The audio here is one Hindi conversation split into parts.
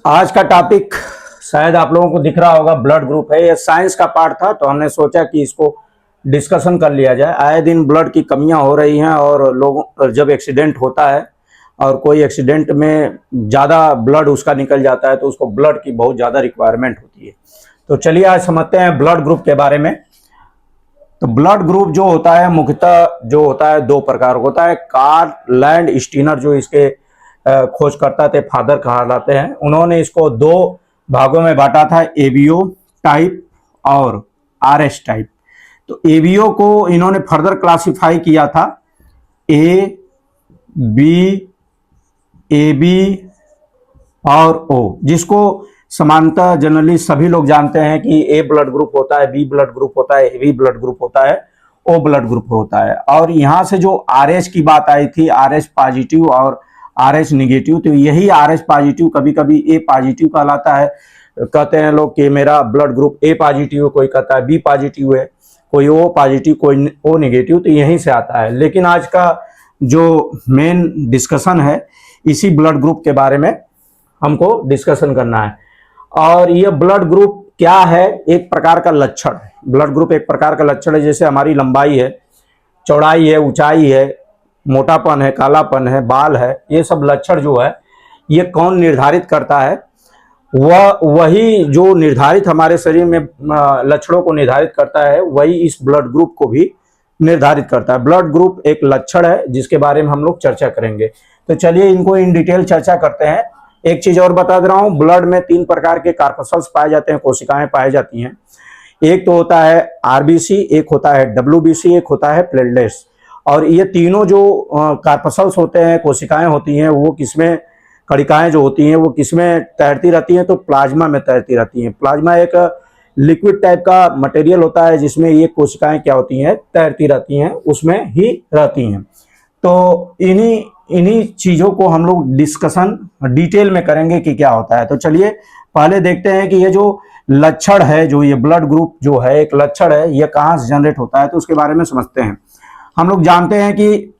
आज का टॉपिक शायद आप लोगों को दिख रहा होगा, ब्लड ग्रुप है। ये साइंस का पार्ट था तो हमने सोचा कि इसको डिस्कशन कर लिया जाए। आए दिन ब्लड की कमियां हो रही हैं और लोगों जब एक्सीडेंट होता है और कोई एक्सीडेंट में ज़्यादा ब्लड उसका निकल जाता है तो उसको ब्लड की बहुत ज़्यादा रिक्वायरमेंट होती है। तो चलिए आज समझते हैं ब्लड ग्रुप के बारे में। तो ब्लड ग्रुप जो होता है मुख्यतः जो होता है दो प्रकार का होता है। कार्ल लैंडस्टीनर जो इसके खोजकर्ता थे, फादर कहलाते हैं, उन्होंने इसको दो भागों में बांटा था, एबीओ टाइप और आरएस टाइप। तो एबीओ को इन्होंने फर्दर क्लासिफाई किया था ए बी, ए बी और ओ, जिसको समानतः जनरली सभी लोग जानते हैं कि ए ब्लड ग्रुप होता है, बी ब्लड ग्रुप होता है, ए बी ब्लड ग्रुप होता है, ओ ब्लड ग्रुप होता है। और यहां से जो आरएच की बात आई थी, आरएच पॉजिटिव और आरएच निगेटिव, तो यही आरएच पॉजिटिव कभी कभी ए पॉजिटिव कहलाता है। कहते हैं लोग कि मेरा ब्लड ग्रुप ए पॉजिटिव है, कोई कहता है बी पॉजिटिव है, कोई ओ पॉजिटिव, कोई ओ निगेटिव, तो यहीं से आता है। लेकिन आज का जो मेन डिस्कशन है इसी ब्लड ग्रुप के बारे में हमको डिस्कशन करना है। और ये ब्लड ग्रुप क्या है? एक प्रकार का लक्षण है। ब्लड ग्रुप एक प्रकार का लक्षण है, जैसे हमारी लंबाई है, चौड़ाई है, ऊंचाई है, मोटापन है, कालापन है, बाल है, ये सब लक्षण जो है ये कौन निर्धारित करता है? वही जो निर्धारित हमारे शरीर में लक्षणों को निर्धारित करता है वही इस ब्लड ग्रुप को भी निर्धारित करता है। ब्लड ग्रुप एक लक्षण है जिसके बारे में हम लोग चर्चा करेंगे। तो चलिए इनको इन डिटेल चर्चा करते हैं। एक चीज और बता दे रहा हूं, ब्लड में तीन प्रकार के कार्पसल्स पाए जाते हैं, कोशिकाएं पाई जाती हैं। एक तो होता है आरबीसी, एक होता है डब्ल्यूबीसी, एक होता है प्लेटलेट्स। और ये तीनों जो कार्पसल्स होते हैं, कोशिकाएं होती हैं, वो किसमें, कणिकाएं जो होती हैं वो किसमें तैरती रहती हैं? तो प्लाज्मा में तैरती रहती हैं। प्लाज्मा एक लिक्विड टाइप का मटेरियल होता है जिसमें ये कोशिकाएं क्या होती हैं, तैरती रहती हैं, उसमें ही रहती हैं। तो इन्हीं चीजों को हम लोग डिस्कशन डिटेल में करेंगे कि क्या होता है। तो चलिए पहले देखते हैं कि ये जो लक्षण है, जो ये ब्लड ग्रुप जो है एक लक्षण है, ये कहाँ से जनरेट होता है, तो उसके बारे में समझते हैं। हम लोग जानते हैं कि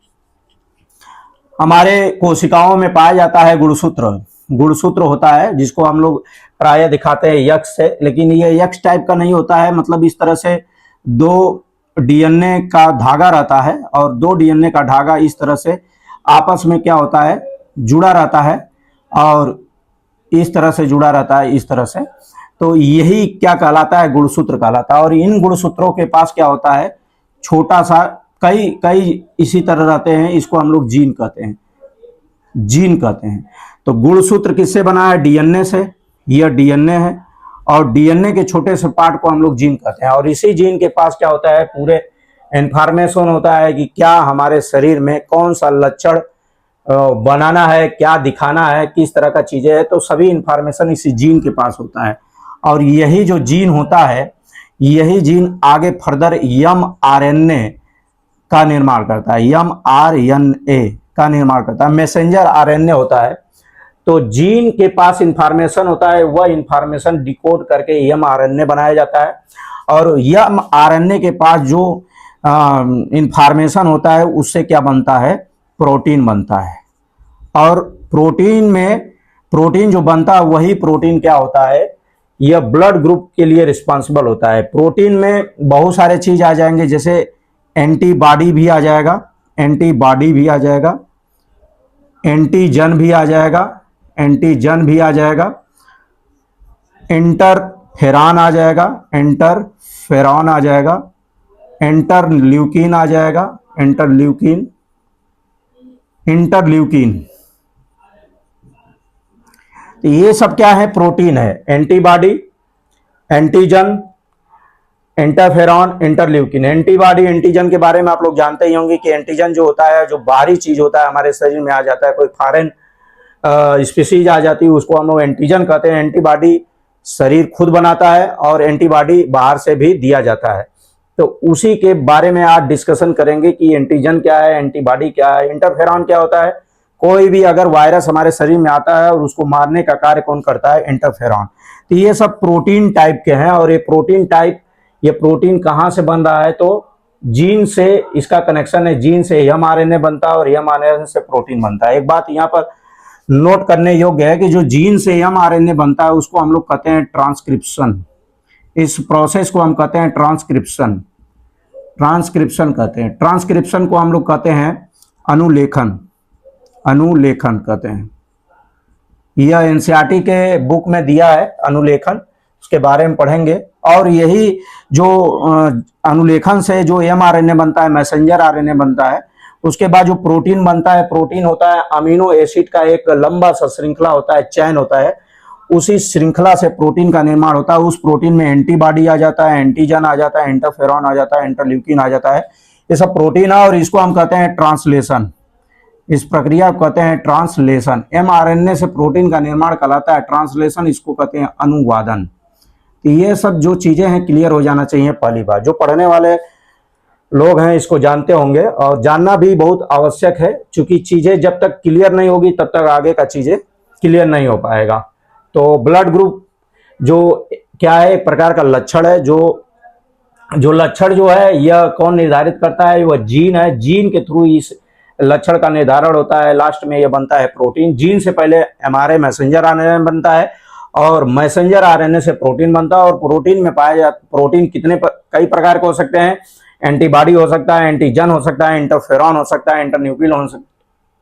हमारे कोशिकाओं में पाया जाता है गुणसूत्र। गुणसूत्र होता है जिसको हम लोग प्राय दिखाते हैं यक्स से, लेकिन ये यक्स टाइप का नहीं होता है। मतलब इस तरह से दो डीएनए का धागा रहता है और दो डीएनए का धागा इस तरह से आपस में क्या होता है, जुड़ा रहता है और इस तरह से जुड़ा रहता है, इस तरह से। तो यही क्या कहलाता है, गुणसूत्र कहलाता है। और इन गुणसूत्रों के पास क्या होता है, छोटा सा कई इसी तरह रहते हैं, इसको हम लोग जीन कहते हैं, जीन कहते हैं। तो गुणसूत्र किससे बना है? डीएनए से। यह डीएनए है और डीएनए के छोटे से पार्ट को हम लोग जीन कहते हैं। और इसी जीन के पास क्या होता है, पूरे इंफॉर्मेशन होता है कि क्या हमारे शरीर में कौन सा लक्षण बनाना है, क्या दिखाना है, किस तरह का चीजें है, तो सभी इंफॉर्मेशन इसी जीन के पास होता है। और यही जो जीन होता है, यही जीन आगे फर्दर mRNA का निर्माण करता है, mRNA का निर्माण करता है, मैसेंजर आरएनए होता है। तो जीन के पास इंफॉर्मेशन होता है, वह इंफॉर्मेशन डिकोड करके mRNA बनाया जाता है। और mRNA के पास जो इंफॉर्मेशन होता है उससे क्या बनता है, प्रोटीन बनता है। और प्रोटीन जो बनता है वही प्रोटीन क्या होता है, यह ब्लड ग्रुप के लिए रिस्पॉन्सिबल होता है। प्रोटीन में बहुत सारे चीज आ जाएंगे, जैसे एंटीबॉडी भी आ जाएगा, एंटीबॉडी भी आ जाएगा, एंटीजन भी आ जाएगा, एंटीजन भी आ जाएगा, इंटरफेरॉन आ जाएगा, इंटरफेरॉन आ जाएगा, इंटरल्यूकिन आ जाएगा, इंटरल्यूकिन, तो ये सब क्या है, प्रोटीन है। Antibody, antigen, interferon, interleukin. Antibody antigen के बारे में आप लोग जानते ही होंगे कि एंटीजन जो होता है, जो बाहरी चीज होता है हमारे शरीर में आ जाता है, कोई फॉरेन स्पीसीज आ जाती है, उसको हम लोग एंटीजन कहते हैं। एंटीबॉडी शरीर खुद बनाता है और एंटीबॉडी बाहर से भी दिया जाता है। तो उसी के बारे में आज डिस्कशन करेंगे कि एंटीजन क्या है, एंटीबॉडी क्या है, इंटरफेरॉन क्या होता है। कोई भी अगर वायरस हमारे शरीर में आता है और उसको मारने का कार्य कौन करता है, इंटरफेरॉन। तो ये सब प्रोटीन टाइप के हैं। और ये प्रोटीन टाइप, ये प्रोटीन कहाँ से बन रहा है, तो जीन से इसका कनेक्शन है। जीन से mRNA बनता है और mRNA से प्रोटीन बनता है। एक बात यहाँ पर नोट करने योग्य है कि जो जीन से mRNA बनता है उसको हम लोग कहते हैं ट्रांसक्रिप्शन। इस प्रोसेस को हम कहते हैं ट्रांसक्रिप्शन, ट्रांसक्रिप्शन कहते हैं। ट्रांसक्रिप्शन को हम लोग कहते हैं अनुलेखन, अनुलेखन कहते हैं। यह एनसीईआरटी के बुक में दिया है अनुलेखन, उसके बारे में पढ़ेंगे। और यही जो अनुलेखन से जो mRNA बनता है, मैसेंजर आरएनए बनता है, उसके बाद जो प्रोटीन बनता है, प्रोटीन होता है अमीनो एसिड का एक लंबा सा श्रृंखला होता है, चैन होता है। उसी श्रृंखला से प्रोटीन का निर्माण होता है। उस प्रोटीन में एंटीबॉडी आ जाता है, एंटीजन आ जाता है, इंटरफेरॉन आ जाता है, इंटरल्यूकिन आ जाता है। ये सब प्रोटीन है और इसको हम कहते हैं ट्रांसलेशन। इस प्रक्रिया को कहते हैं ट्रांसलेशन। mRNA से प्रोटीन का निर्माण कहलाता है ट्रांसलेशन, इसको कहते हैं अनुवादन। तो ये सब जो चीजें हैं क्लियर हो जाना चाहिए पहली बार। जो पढ़ने वाले लोग हैं इसको जानते होंगे और जानना भी बहुत आवश्यक है, क्योंकि चीजें जब तक क्लियर नहीं होगी तब तक आगे का चीजें क्लियर नहीं हो पाएगा। तो ब्लड ग्रुप जो क्या है, एक प्रकार का लक्षण है। जो लक्षण जो है यह कौन निर्धारित करता है, वह जीन है। जीन के थ्रू इस लक्षण का निर्धारण होता है। लास्ट में यह बनता है प्रोटीन। जीन से पहले mRNA मैसेंजर आरएनए बनता है और मैसेंजर आरएनए से प्रोटीन बनता है। और प्रोटीन में पाया जाता, प्रोटीन कई प्रकार के हो सकते हैं। एंटीबॉडी हो सकता है, एंटीजन हो सकता है, इंटरफेरॉन हो सकता है,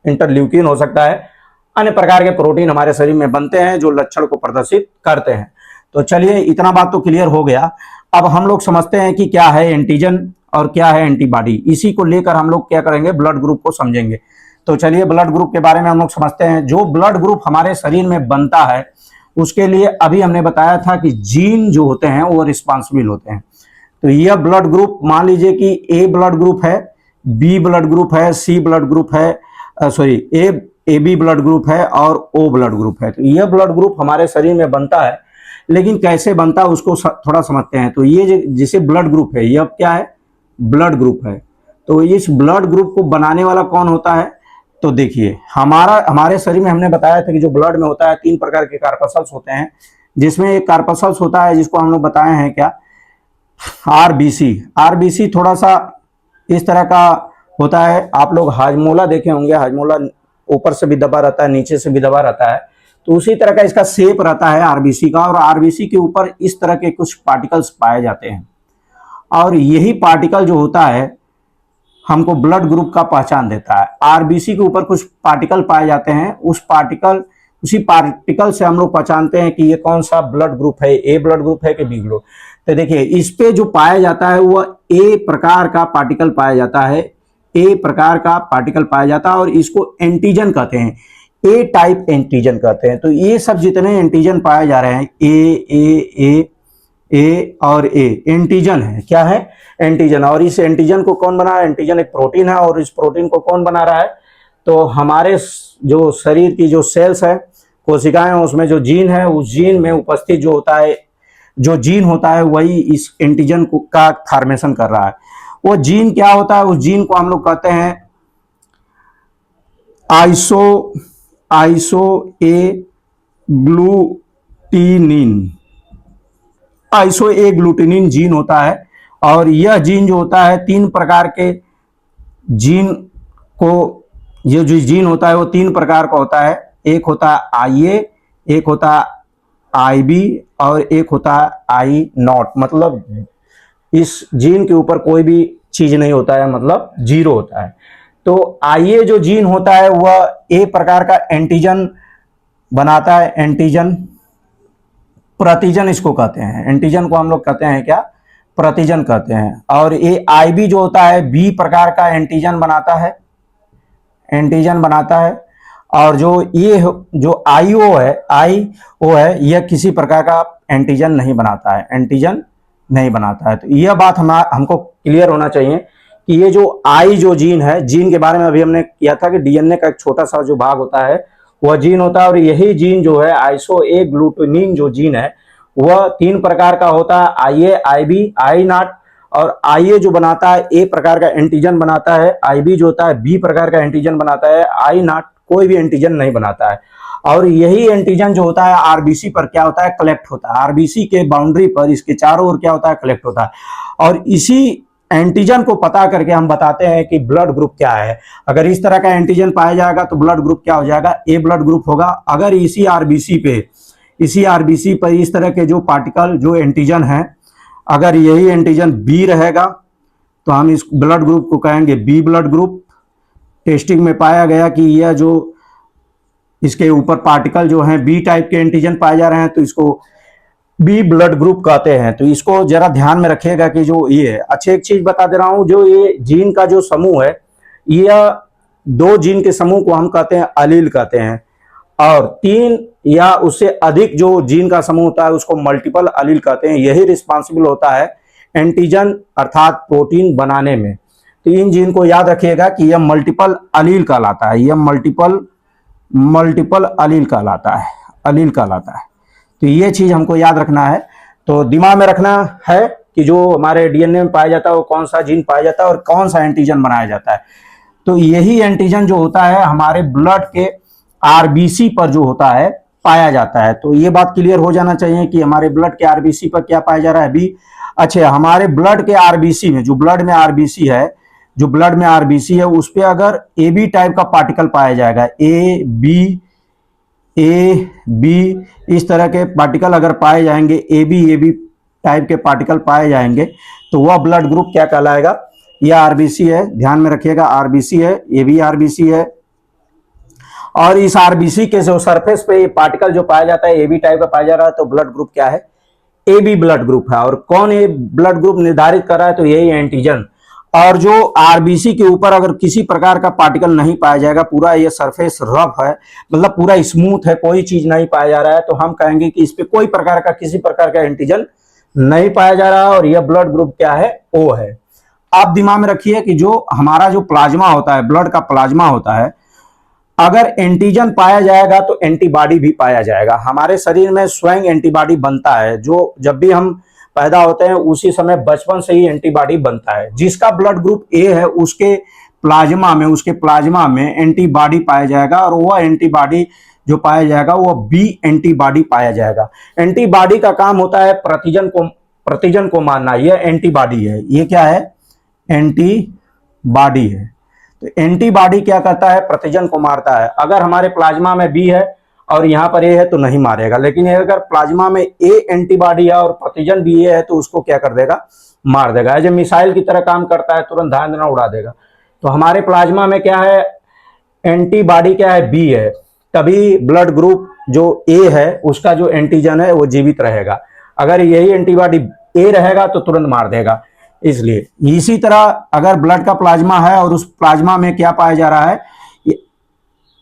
इंटरल्यूकिन हो सकता है। अन्य प्रकार के प्रोटीन हमारे शरीर में बनते हैं जो लक्षण को प्रदर्शित करते हैं। तो चलिए इतना बात तो क्लियर हो गया। अब हम लोग समझते हैं कि क्या है एंटीजन और क्या है एंटीबॉडी। इसी को लेकर हम लोग क्या करेंगे, ब्लड ग्रुप को समझेंगे। तो चलिए ब्लड ग्रुप के बारे में हम लोग समझते हैं। जो ब्लड ग्रुप हमारे शरीर में बनता है उसके लिए अभी हमने बताया था कि जीन जो होते हैं वो रिस्पॉन्सिबल होते हैं। तो यह ब्लड ग्रुप मान लीजिए कि ए ब्लड ग्रुप है, बी ब्लड ग्रुप है, सी ब्लड ग्रुप है, ए बी ब्लड ग्रुप है और ओ ब्लड ग्रुप है। तो यह ब्लड ग्रुप हमारे शरीर में बनता है, लेकिन कैसे बनता है उसको थोड़ा समझते हैं। तो ये जिसे ब्लड ग्रुप है, यह क्या है, ब्लड ग्रुप है। तो इस ब्लड ग्रुप को बनाने वाला कौन होता है, तो देखिए हमारे शरीर में हमने बताया था कि जो ब्लड में होता है 3 प्रकार के कार्पसल्स होते हैं, जिसमें एक कार्पसल्स होता है जिसको हम लोग बताए हैं क्या, आरबीसी। आरबीसी थोड़ा सा इस तरह का होता है। आप लोग हाजमोला देखे होंगे, हाजमोला ऊपर से भी दबा रहता है, नीचे से भी दबा रहता है। तो उसी तरह का इसका शेप रहता है आरबीसी का। और आरबीसी के ऊपर इस तरह के कुछ पार्टिकल्स पाए जाते हैं और यही पार्टिकल जो होता है हमको ब्लड ग्रुप का पहचान देता है। आरबीसी के ऊपर कुछ पार्टिकल पाए जाते हैं, उसी पार्टिकल से हम लोग पहचानते हैं कि ये कौन सा ब्लड ग्रुप है, ए ब्लड ग्रुप है कि बी ग्रुप। तो देखिए इस पे जो पाया जाता है वह ए प्रकार का पार्टिकल पाया जाता है, ए प्रकार का पार्टिकल पाया जाता है और इसको एंटीजन कहते हैं, ए टाइप एंटीजन कहते हैं। तो ये सब जितने एंटीजन पाए जा रहे हैं, ए और ए एंटीजन है। क्या है, एंटीजन। और इस एंटीजन को कौन बना रहा है, एंटीजन एक प्रोटीन है और इस प्रोटीन को कौन बना रहा है, तो हमारे जो शरीर की जो सेल्स है, कोशिकाएं, उसमें जो जीन है, उस जीन में उपस्थित जो होता है, जो जीन होता है वही इस एंटीजन का फॉर्मेशन कर रहा है। वो जीन क्या होता है, उस जीन को हम लोग कहते हैं आइसो ए ग्लूटिनिन। आइसो ए ग्लूटिनिन जीन होता है। और यह जीन जो होता है 3 प्रकार के जीन को, ये जो जीन होता है वो 3 प्रकार का होता है। एक होता है IA, एक होता है IB और एक होता है I नॉट। मतलब इस जीन के ऊपर कोई भी चीज नहीं होता है, मतलब 0 होता है। तो IA जो जीन होता है वह ए प्रकार का एंटीजन बनाता है। एंटीजन, प्रतिजन इसको कहते हैं। एंटीजन को हम लोग कहते हैं क्या, प्रतिजन कहते हैं। और ये IB जो होता है बी प्रकार का एंटीजन बनाता है, एंटीजन बनाता है। और जो ये जो IO है यह किसी प्रकार का एंटीजन नहीं बनाता है, एंटीजन नहीं बनाता है। तो यह बात हमको क्लियर होना चाहिए कि ये जो जो जीन है, जीन के बारे में अभी हमने किया था कि डीएनए का एक छोटा सा जो भाग होता है वह जीन होता है। और यही जीन जो है आइसो ए ग्लूटिनिन जो जीन है वह 3 प्रकार का होता है, IA, IB, I नॉट। और IA जो बनाता है ए प्रकार का एंटीजन बनाता है, IB जो होता है बी प्रकार का एंटीजन बनाता है, I नॉट कोई भी एंटीजन नहीं बनाता है। और यही एंटीजन जो होता है आरबीसी पर क्या होता है, कलेक्ट होता है। आरबीसी के बाउंड्री पर इसके चारों ओर क्या होता है, कलेक्ट होता है। और इसी एंटीजन को पता करके हम बताते हैं कि ब्लड ग्रुप क्या है। अगर इस तरह का एंटीजन पाया जाएगा तो ब्लड ग्रुप क्या हो जाएगा, ए ब्लड ग्रुप होगा। अगर इसी आरबीसी पर इस तरह के जो पार्टिकल जो एंटीजन है, अगर यही एंटीजन बी रहेगा तो हम इस ब्लड ग्रुप को कहेंगे बी ब्लड ग्रुप। टेस्टिंग में पाया गया कि यह जो इसके ऊपर पार्टिकल जो हैं बी टाइप के एंटीजन पाए जा रहे हैं तो इसको बी ब्लड ग्रुप कहते हैं। तो इसको जरा ध्यान में रखिएगा कि जो ये अच्छी एक चीज बता दे रहा हूं, जो ये जीन का जो समूह है, यह 2 जीन के समूह को हम कहते हैं अलील कहते हैं, और 3 या उससे अधिक जो जीन का समूह होता है उसको मल्टीपल अलील कहते हैं। यही रिस्पॉन्सिबल होता है एंटीजन अर्थात प्रोटीन बनाने में। तो इन जीन को याद रखिएगा कि यह मल्टीपल अलील कहलाता है, यह मल्टीपल अलील कहलाता है। तो ये चीज हमको याद रखना है। तो दिमाग में रखना है कि जो हमारे डीएनए में पाया जाता है वो कौन सा जीन पाया जाता है और कौन सा एंटीजन बनाया जाता है। तो यही एंटीजन जो होता है हमारे ब्लड के आरबीसी पर जो होता है पाया जाता है। तो ये बात क्लियर हो जाना चाहिए कि हमारे ब्लड के आरबीसी पर क्या पाया जा रहा है, बी। अच्छा, हमारे ब्लड के आरबीसी में जो ब्लड में आरबीसी है उस पर अगर ए बी टाइप का पार्टिकल पाया जाएगा, ए बी इस तरह के पार्टिकल अगर पाए जाएंगे, ए बी टाइप के पार्टिकल पाए जाएंगे तो वह ब्लड ग्रुप क्या कहलाएगा, यह आरबीसी है। ध्यान में रखिएगा, आरबीसी है, ए बी आरबीसी है। और इस आरबीसी के जो सरफेस पे पार्टिकल जो पाया जाता है ए बी टाइप का पाया जा रहा है तो ब्लड ग्रुप क्या है, ए बी ब्लड ग्रुप है। और कौन ये ब्लड ग्रुप निर्धारित कर रहा है, तो यही एंटीजन। और जो आरबीसी के ऊपर अगर किसी प्रकार का पार्टिकल नहीं पाया जाएगा, पूरा ये सरफेस रफ है, मतलब पूरा स्मूथ है, कोई चीज नहीं पाया जा रहा है, तो हम कहेंगे कि इस पे कोई प्रकार का किसी प्रकार का एंटीजन नहीं पाया जा रहा है और यह ब्लड ग्रुप क्या है, ओ है। आप दिमाग में रखिए कि जो हमारा जो प्लाज्मा होता है, ब्लड का प्लाज्मा होता है, अगर एंटीजन पाया जाएगा तो एंटीबॉडी भी पाया जाएगा। हमारे शरीर में स्वयं एंटीबॉडी बनता है, जो जब भी हम पैदा होते हैं उसी समय बचपन से ही एंटीबॉडी बनता है। जिसका ब्लड ग्रुप ए है उसके प्लाज्मा में एंटीबॉडी पाया जाएगा और वह एंटीबॉडी जो पाया जाएगा वह बी एंटीबॉडी पाया जाएगा। एंटीबॉडी का काम होता है प्रतिजन को मारना, यह एंटीबॉडी है। ये क्या है, एंटीबॉडी है। तो एंटीबॉडी क्या करता है, प्रतिजन को मारता है। अगर हमारे प्लाज्मा में बी है और यहाँ पर ए है तो नहीं मारेगा, लेकिन अगर प्लाज्मा में ए एंटीबॉडी है और प्रतिजन भी ए है तो उसको क्या कर देगा, मार देगा। जो मिसाइल की तरह काम करता है, तुरंत ध्यान देना, उड़ा देगा। तो हमारे प्लाज्मा में क्या है, एंटीबॉडी क्या है, बी है, तभी ब्लड ग्रुप जो ए है उसका जो एंटीजन है वो जीवित रहेगा। अगर यही एंटीबॉडी ए रहेगा तो तुरंत मार देगा। इसलिए इसी तरह अगर ब्लड का प्लाज्मा है और उस प्लाज्मा में क्या पाया जा रहा है,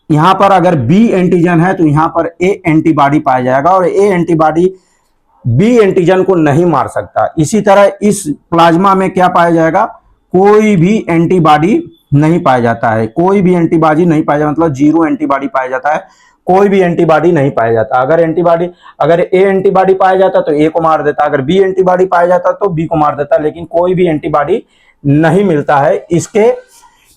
यहां पर अगर बी एंटीजन है तो यहां पर ए एंटीबॉडी पाया जाएगा और ए एंटीबॉडी बी एंटीजन को नहीं मार सकता। इसी तरह इस प्लाज्मा में क्या पाया जाएगा, कोई भी एंटीबॉडी नहीं पाया जाता है, कोई भी एंटीबॉडी नहीं पाया जाता, मतलब 0 एंटीबॉडी पाया जाता है, कोई भी एंटीबॉडी नहीं पाया जाता। अगर ए एंटीबॉडी पाया जाता तो ए को मार देता, अगर बी एंटीबॉडी पाया जाता तो बी को मार देता, लेकिन कोई भी एंटीबॉडी नहीं मिलता है इसके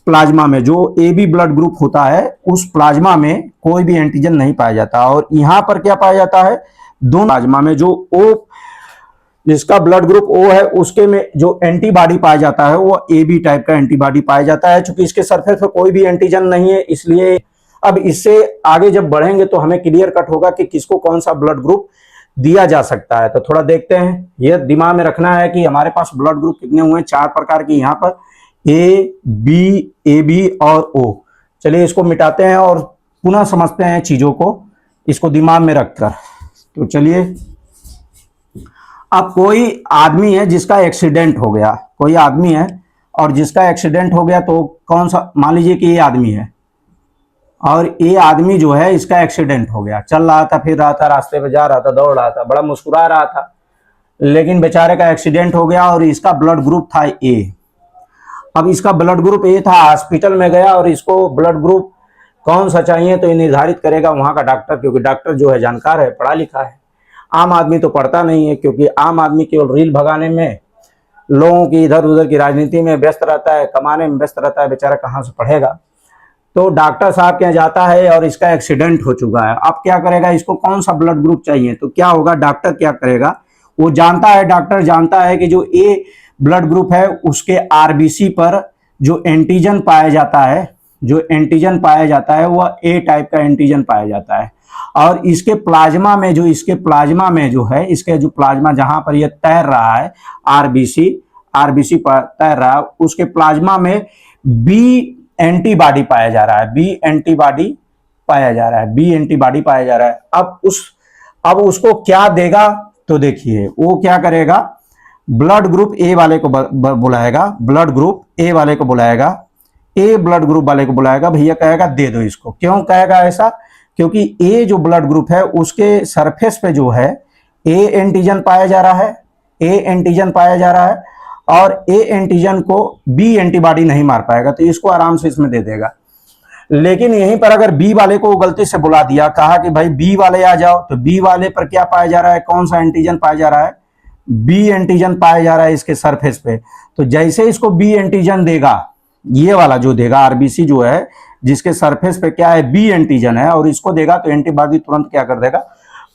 प्लाज्मा में। जो ए बी ब्लड ग्रुप होता है उस प्लाज्मा में कोई भी एंटीजन नहीं पाया जाता। और यहां पर क्या पाया जाता है, दोनों प्लाज्मा में जो ओ, जिसका ब्लड ग्रुप ओ है उसके में जो एंटीबॉडी पाया जाता है वो ए बी टाइप का एंटीबॉडी पाया जाता है। चूंकि इसके सरफेस पर कोई भी एंटीजन नहीं है, इसलिए अब इससे आगे जब बढ़ेंगे तो हमें क्लियर कट होगा कि किसको कौन सा ब्लड ग्रुप दिया जा सकता है। तो थोड़ा देखते हैं, यह दिमाग में रखना है कि हमारे पास ब्लड ग्रुप कितने हुए, 4 प्रकार के, यहाँ पर ए बी और ओ। चलिए इसको मिटाते हैं और पुनः समझते हैं चीजों को, इसको दिमाग में रखकर। तो चलिए, अब कोई आदमी है जिसका एक्सीडेंट हो गया, कोई आदमी है और जिसका एक्सीडेंट हो गया, तो कौन सा, मान लीजिए कि ये आदमी है और ये आदमी जो है इसका एक्सीडेंट हो गया, चल रहा था, फिर रहा था, रास्ते पे जा रहा था, दौड़ रहा था, बड़ा मुस्कुरा रहा था, लेकिन बेचारे का एक्सीडेंट हो गया और इसका ब्लड ग्रुप था ए। अब इसका ब्लड ग्रुप ए था, हॉस्पिटल में गया और इसको ब्लड ग्रुप कौन सा चाहिए तो ये निर्धारित करेगा वहां का डॉक्टर, क्योंकि डॉक्टर जो है जानकार है, पढ़ा लिखा है। आम आदमी तो पढ़ता नहीं है, क्योंकि आम आदमी केवल रील भगाने में, लोगों की इधर उधर की राजनीति में व्यस्त रहता है, कमाने में व्यस्त रहता है, बेचारा कहाँ से पढ़ेगा। तो डॉक्टर साहब के यहाँ जाता है और इसका एक्सीडेंट हो चुका है। अब क्या करेगा, इसको कौन सा ब्लड ग्रुप चाहिए, तो क्या होगा, डॉक्टर क्या करेगा, वो जानता है, डॉक्टर जानता है कि जो ए ब्लड ग्रुप है उसके आरबीसी पर जो एंटीजन पाया जाता है, जो एंटीजन पाया जाता है वह ए टाइप का एंटीजन पाया जाता है। और इसके प्लाज्मा में जो है, इसके जो प्लाज्मा जहां पर यह तैर रहा है, आरबीसी पर तैर रहा है, उसके प्लाज्मा में बी एंटीबॉडी पाया जा रहा है, बी एंटीबॉडी पाया जा रहा है। अब उसको क्या देगा, तो देखिए वो क्या करेगा, ब्लड ग्रुप ए वाले को बुलाएगा, ए ब्लड ग्रुप वाले को बुलाएगा, भैया कहेगा दे दो इसको। क्यों कहेगा ऐसा? क्योंकि ए जो ब्लड ग्रुप है उसके सरफेस पे जो है ए एंटीजन पाया जा रहा है, और ए एंटीजन को बी एंटीबॉडी नहीं मार पाएगा, तो इसको आराम से इसमें दे देगा। लेकिन यहीं पर अगर बी वाले को गलती से बुला दिया, कहा कि भाई बी वाले आ जाओ, तो बी वाले पर क्या पाया जा रहा है, कौन सा एंटीजन पाया जा रहा है, बी एंटीजन पाया जा रहा है इसके सरफेस पे। तो जैसे इसको बी एंटीजन देगा, ये वाला जो देगा आरबीसी जो है जिसके सरफेस पे क्या है, बी एंटीजन है, और इसको देगा तो एंटीबॉडी तुरंत क्या कर देगा,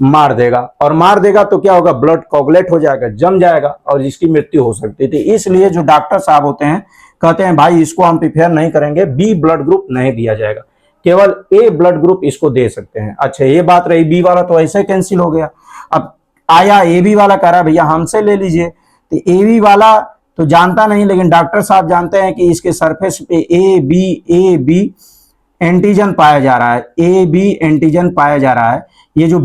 मार देगा। और मार देगा तो क्या होगा, ब्लड कोगुलेट हो जाएगा, जम जाएगा, और इसकी मृत्यु हो सकती थी। इसलिए जो डॉक्टर साहब होते हैं कहते हैं भाई इसको हम प्रिफेयर नहीं करेंगे, बी ब्लड ग्रुप नहीं दिया जाएगा, केवल ए ब्लड ग्रुप इसको दे सकते हैं। अच्छा, ये बात रही, बी वाला तो ऐसे कैंसिल हो गया। अब आया ए बी वाला, कह रहा भैया हमसे ले लीजिए, तो ए बी वाला तो जानता नहीं, लेकिन डॉक्टर साहब जानते हैं कि इसके सरफेस पे ए बी एंटीजन पाया जा रहा है, ए बी एंटीजन पाया जा रहा है। ये जो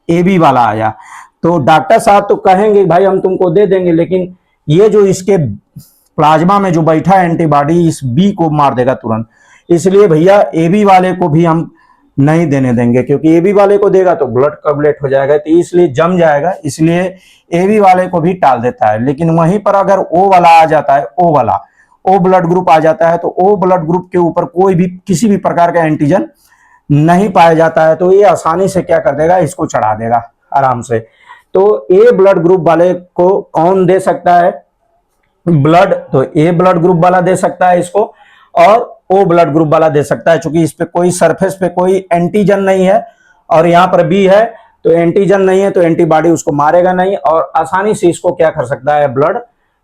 ए बी वाला आया, तो डॉक्टर साहब तो कहेंगे भाई हम तुमको दे देंगे, लेकिन ये जो इसके प्लाज्मा में जो बैठा एंटीबॉडी इस बी को मार देगा तुरंत। इसलिए भैया ए बी वाले को भी हम नहीं देने देंगे, क्योंकि ए बी वाले को देगा तो ब्लड कोगुलेट हो जाएगा, तो इसलिए जम जाएगा, इसलिए ए बी वाले को भी टाल देता है। लेकिन वहीं पर अगर ओ वाला आ जाता है, ओ ब्लड ग्रुप आ जाता है, तो ओ ब्लड ग्रुप के ऊपर कोई भी किसी भी प्रकार का एंटीजन नहीं पाया जाता है, तो ये आसानी से क्या कर देगा, इसको चढ़ा देगा आराम से। तो ए ब्लड ग्रुप वाले को कौन दे सकता है ब्लड, तो ए ब्लड ग्रुप वाला दे सकता है इसको, और ओ ब्लड ग्रुप वाला दे सकता है, क्योंकि इस पे कोई सरफेस पे कोई एंटीजन नहीं है, और यहाँ पर बी है तो एंटीजन नहीं है, तो एंटीबॉडी उसको मारेगा नहीं, और आसानी से इसको क्या कर सकता है, ब्लड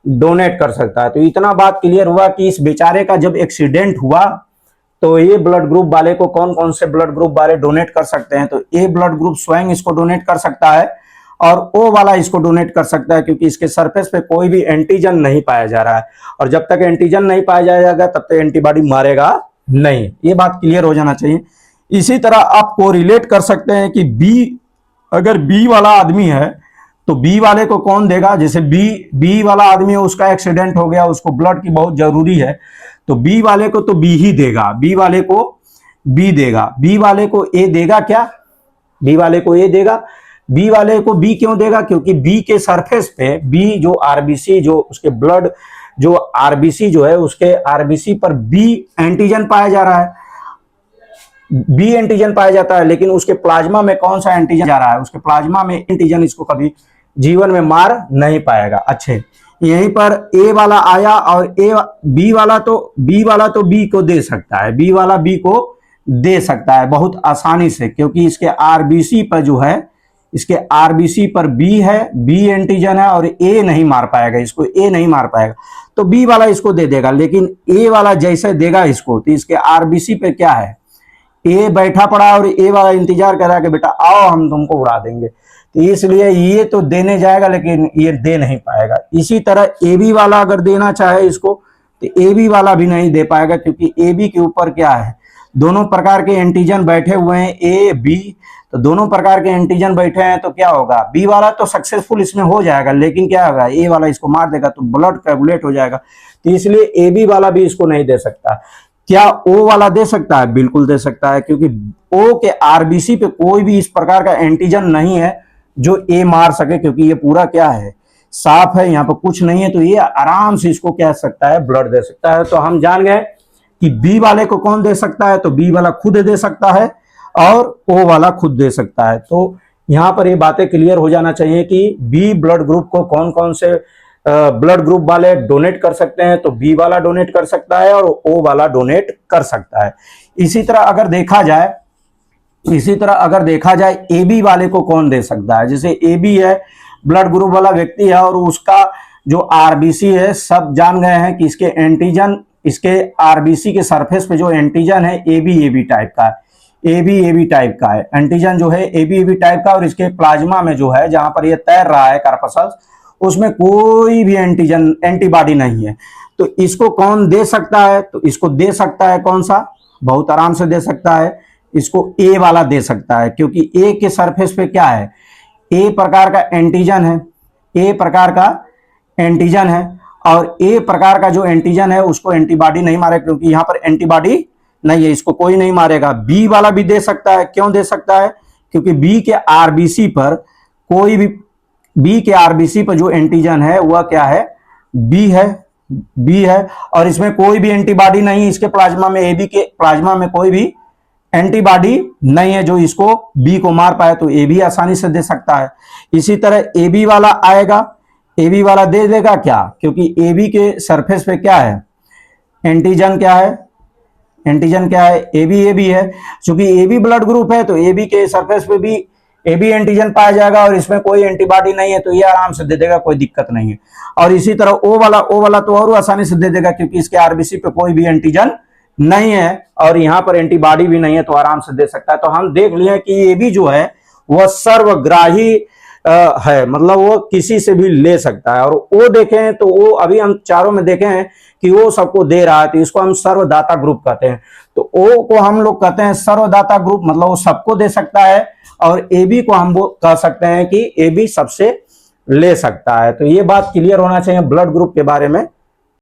डोनेट कर सकता है। तो इतना बात क्लियर हुआ कि इस बेचारे का जब एक्सीडेंट हुआ, तो ये ब्लड ग्रुप वाले को कौन कौन से ब्लड ग्रुप वाले डोनेट कर सकते हैं, तो ए ब्लड ग्रुप स्वयं इसको डोनेट कर सकता है, और ओ वाला इसको डोनेट कर सकता है, क्योंकि इसके सरफेस पे कोई भी एंटीजन नहीं पाया जा रहा है, और जब तक एंटीजन नहीं पाया जाएगा तब तक एंटीबॉडी मारेगा नहीं। ये बात क्लियर हो जाना चाहिए। इसी तरह आप कोरिलेट कर सकते हैं कि बी, अगर बी वाला आदमी है तो बी वाले को कौन देगा, जैसे बी वाला आदमी है, उसका एक्सीडेंट हो गया, उसको ब्लड की बहुत जरूरी है, तो बी वाले को तो बी ही देगा, बी वाले को बी देगा, बी वाले को ए देगा क्या, बी वाले को ए देगा। बी वाले को बी क्यों देगा, क्योंकि बी के सरफेस पे बी जो आरबीसी जो उसके ब्लड जो आरबीसी जो है उसके आरबीसी पर बी एंटीजन पाया जा रहा है, बी एंटीजन पाया जाता है, लेकिन उसके प्लाज्मा में कौन सा एंटीजन जा रहा है, उसके प्लाज्मा में एंटीजन इसको कभी जीवन में मार नहीं पाएगा। अच्छे, यहीं पर ए वाला आया, और बी वाला तो बी को दे सकता है, बी वाला बी को दे सकता है बहुत आसानी से, क्योंकि इसके आरबीसी पर जो है, इसके आरबीसी पर बी है, बी एंटीजन है, और ए नहीं मार पाएगा इसको, ए नहीं मार पाएगा, तो बी वाला इसको दे देगा। लेकिन ए वाला जैसे देगा इसको, तो इसके आरबीसी पे क्या है, ए बैठा पड़ा, और ए वाला इंतजार कर रहा है कि बेटा आओ हम तुमको उड़ा देंगे, तो इसलिए ये तो देने जाएगा, लेकिन ये दे नहीं पाएगा। इसी तरह ए बी वाला अगर देना चाहे इसको, तो ए बी वाला भी नहीं दे पाएगा, क्योंकि ए बी के ऊपर क्या है, दोनों प्रकार के एंटीजन बैठे हुए हैं, ए बी, तो दोनों प्रकार के एंटीजन बैठे हैं, तो क्या होगा, बी वाला तो सक्सेसफुल इसमें हो जाएगा, लेकिन क्या होगा, ए वाला इसको मार देगा, तो ब्लड कोगुलेट हो जाएगा, तो इसलिए ए बी वाला भी इसको नहीं दे सकता। क्या ओ वाला दे सकता है, बिल्कुल दे सकता है, क्योंकि ओ के आरबीसी पे कोई भी इस प्रकार का एंटीजन नहीं है जो ए मार सके, क्योंकि ये पूरा क्या है, साफ है, यहाँ पर कुछ नहीं है, तो ये आराम से इसको क्या सकता है, ब्लड दे सकता है। तो हम जान गए कि बी वाले को कौन दे सकता है, तो बी वाला खुद दे सकता है, और ओ वाला खुद दे सकता है। तो यहाँ पर ये बातें क्लियर हो जाना चाहिए कि बी ब्लड ग्रुप को कौन कौन से ब्लड ग्रुप वाले डोनेट कर सकते हैं, तो बी वाला डोनेट कर सकता है, और ओ वाला डोनेट कर सकता है। इसी तरह अगर देखा जाए ए बी वाले को कौन दे सकता है, जैसे ए बी है, ब्लड ग्रुप वाला व्यक्ति है, और उसका जो आरबीसी है, सब जान गए हैं कि इसके एंटीजन, इसके आरबीसी के सरफेस पे जो एंटीजन है एबी टाइप का है, एबी टाइप का है एंटीजन जो है, एबी टाइप का। और इसके प्लाज्मा में जो है, जहां पर ये तैर रहा है कार्पसल्स, उसमें कोई भी एंटीजन एंटीबॉडी नहीं है। तो इसको कौन दे सकता है? तो इसको दे सकता है कौन सा? बहुत आराम से दे सकता है, इसको ए वाला दे सकता है, क्योंकि ए के सरफेस पे क्या है? ए प्रकार का एंटीजन है, ए प्रकार का एंटीजन है। और ए प्रकार का जो एंटीजन है उसको एंटीबॉडी नहीं मारे, क्योंकि यहां पर एंटीबॉडी नहीं है, इसको कोई नहीं मारेगा। बी वाला भी दे सकता है। क्यों दे सकता है? क्योंकि बी के आरबीसी पर कोई भी, बी के आरबीसी पर जो एंटीजन है वह क्या है? बी है, बी है। और इसमें कोई भी एंटीबॉडी नहीं, इसके प्लाज्मा में, एबी के प्लाज्मा में कोई भी एंटीबॉडी नहीं है जो इसको बी को मार पाए, तो ए भी आसानी से दे सकता है। इसी तरह ए बी वाला आएगा, ए बी वाला दे देगा क्या? क्योंकि ए बी के सरफेस पे क्या है? एंटीजन क्या है? एंटीजन क्या है? ए बी है। चूंकि ए बी ब्लड ग्रुप है तो ए बी के सरफेस पे भी ए बी एंटीजन पाया जाएगा, और इसमें कोई एंटीबॉडी नहीं है, तो ये आराम से दे देगा, कोई दिक्कत नहीं है। और इसी तरह ओ वाला तो और आसानी से दे देगा, क्योंकि इसके आरबीसी पे कोई भी एंटीजन नहीं है और यहां पर एंटीबॉडी भी नहीं है, तो आराम से दे सकता है। तो हम देख लिए कि ये भी जो है वह सर्वग्राही है, मतलब वो किसी से भी ले सकता है। और वो देखें तो वो अभी हम चारों में देखे हैं कि वो सबको दे रहा है, तो इसको हम सर्वदाता ग्रुप कहते हैं। तो ओ को हम लोग कहते हैं सर्वदाता ग्रुप, मतलब वो सबको दे सकता है। और ए बी को हम वो कह सकते हैं कि ए बी सबसे ले सकता है। तो ये बात क्लियर होना चाहिए ब्लड ग्रुप के बारे में।